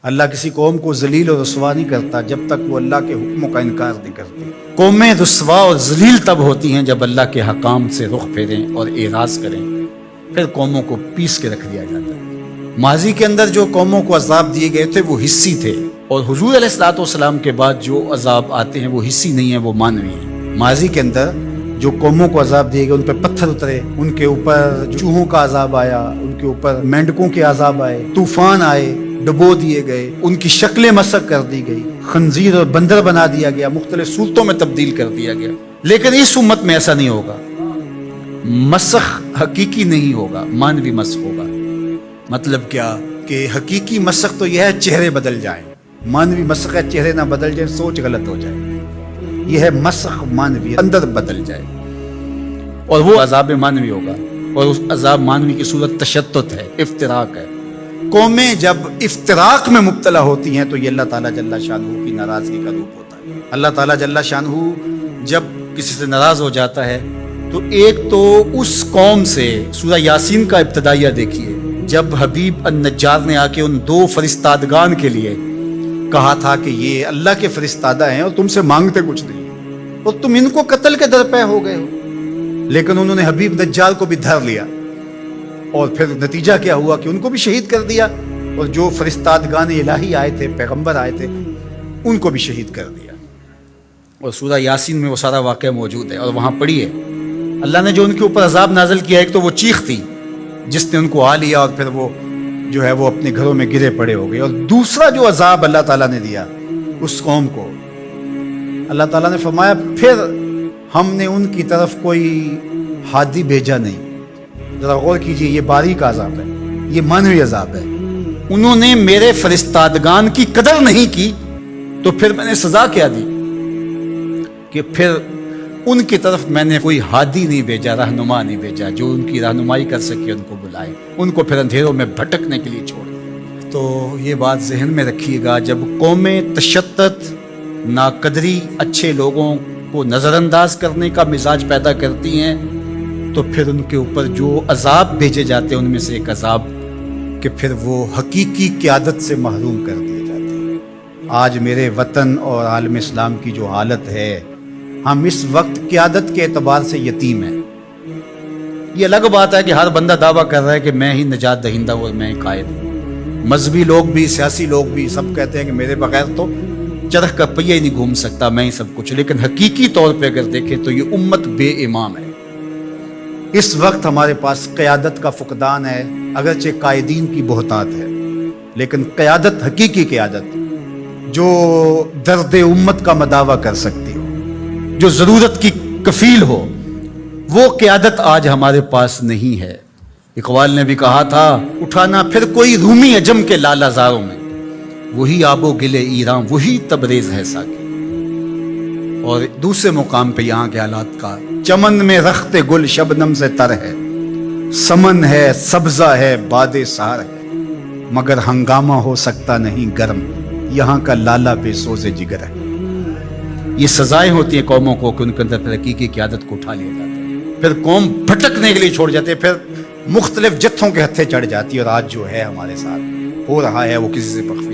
اللہ کسی قوم کو ذلیل اور رسوا نہیں کرتا جب تک وہ اللہ کے حکموں کا انکار نہیں کرتی۔ قومیں رسوا اور ذلیل تب ہوتی ہیں جب اللہ کے حکام سے رخ پھیریں اور اعراض کریں، پھر قوموں کو پیس کے رکھ دیا جاتا ہے۔ ماضی کے اندر جو قوموں کو عذاب دیے گئے تھے وہ حصی تھے، اور حضور علیہ الصلوۃ والسلام کے بعد جو عذاب آتے ہیں وہ حصی نہیں ہیں، وہ مانوی ہیں۔ ماضی کے اندر جو قوموں کو عذاب دیے گئے، ان پہ پتھر اترے، ان کے اوپر چوہوں کا عذاب آیا، ان کے اوپر مینڈکوں کے عذاب آئے، طوفان آئے، ڈبو دیے گئے، ان کی شکلیں مسخ کر دی گئی، خنزیر اور بندر بنا دیا گیا، مختلف صورتوں میں تبدیل کر دیا گیا۔ لیکن اس امت میں ایسا نہیں ہوگا، مسخ حقیقی نہیں ہوگا، مانوی مسخ ہوگا۔ مطلب کیا کہ حقیقی مسخ تو یہ ہے چہرے بدل جائیں، مانوی مسخ ہے چہرے نہ بدل جائیں، سوچ غلط ہو جائے۔ یہ ہے مسخ مانوی، اندر بدل جائے، اور وہ عذاب مانوی ہوگا، اور اس عذاب مانوی کی صورت تشتت ہے، افتراق ہے۔ قومیں جب افتراق میں مبتلا ہوتی ہیں تو یہ اللہ تعالیٰ جل شانہ کی ناراضگی کا روپ ہوتا ہے۔ اللہ تعالیٰ جل شانہ جب کسی سے ناراض ہو جاتا ہے تو ایک تو اس قوم سے، سورہ یاسین کا ابتدائیہ دیکھیے، جب حبیب النجار نے آ کے ان دو فرستادگان کے لیے کہا تھا کہ یہ اللہ کے فرستادہ ہیں اور تم سے مانگتے کچھ نہیں، اور تم ان کو قتل کے درپے ہو گئے ہو، لیکن انہوں نے حبیب نجار کو بھی دھر لیا، اور پھر نتیجہ کیا ہوا کہ ان کو بھی شہید کر دیا، اور جو فرستادگان الہی آئے تھے، پیغمبر آئے تھے، ان کو بھی شہید کر دیا۔ اور سورہ یاسین میں وہ سارا واقعہ موجود ہے، اور وہاں پڑھیے اللہ نے جو ان کے اوپر عذاب نازل کیا۔ ایک تو وہ چیخ تھی جس نے ان کو آ لیا، اور پھر وہ جو ہے وہ اپنے گھروں میں گرے پڑے ہو گئے، اور دوسرا جو عذاب اللہ تعالیٰ نے دیا اس قوم کو، اللہ تعالیٰ نے فرمایا پھر ہم نے ان کی طرف کوئی ہادی بھیجا نہیں۔ ذرا غور کیجئے، یہ باریک عذاب ہے، یہ مانوی عذاب ہے۔ انہوں نے میرے فرستادگان کی قدر نہیں کی تو پھر میں نے سزا کیا دی کہ پھر ان کی طرف میں نے کوئی ہادی نہیں بھیجا، رہنما نہیں بھیجا جو ان کی رہنمائی کر سکے، ان کو بلائے، ان کو پھر اندھیروں میں بھٹکنے کے لیے چھوڑ دیا۔ تو یہ بات ذہن میں رکھیے گا، جب قومیں تشدد، ناقدری، اچھے لوگوں کو نظر انداز کرنے کا مزاج پیدا کرتی ہیں، تو پھر ان کے اوپر جو عذاب بھیجے جاتے ہیں ان میں سے ایک عذاب کہ پھر وہ حقیقی قیادت سے محروم کر دیے جاتے ہیں۔ آج میرے وطن اور عالم اسلام کی جو حالت ہے، ہم اس وقت قیادت کے اعتبار سے یتیم ہیں۔ یہ الگ بات ہے کہ ہر بندہ دعویٰ کر رہا ہے کہ میں ہی نجات دہندہ اور میں ہی قائد ہوں۔ مذہبی لوگ بھی، سیاسی لوگ بھی، سب کہتے ہیں کہ میرے بغیر تو چرخ کا پہیہ ہی نہیں گھوم سکتا، میں ہی سب کچھ۔ لیکن حقیقی طور پہ اگر دیکھیں تو یہ امت بے امام ہے۔ اس وقت ہمارے پاس قیادت کا فقدان ہے، اگرچہ قائدین کی بہتات ہے، لیکن قیادت، حقیقی قیادت جو درد امت کا مداوع کر سکتی ہو، جو ضرورت کی کفیل ہو، وہ قیادت آج ہمارے پاس نہیں ہے۔ اقبال نے بھی کہا تھا، اٹھانا پھر کوئی رومی عجم کے لالہ زاروں میں، وہی آب و گل ایران، وہی تبریز ہے ساکی۔ اور دوسرے مقام پہ یہاں کے حالات کا، چمن میں رخت گل شبنم سے تر ہے، سمن ہے، سبزہ ہے، باد سحر ہے، مگر ہنگامہ ہو سکتا نہیں گرم، یہاں کا لالا بے سوز جگر ہے۔ یہ سزائیں ہوتی ہیں قوموں کو کہ ان کے اندر پھر حقیقی قیادت کو اٹھا لیا جاتا ہے، پھر قوم بھٹکنے کے لیے چھوڑ جاتے ہیں، پھر مختلف جتھوں کے ہتھے چڑھ جاتی ہے، اور آج جو ہے ہمارے ساتھ ہو رہا ہے وہ کسی سے مخفی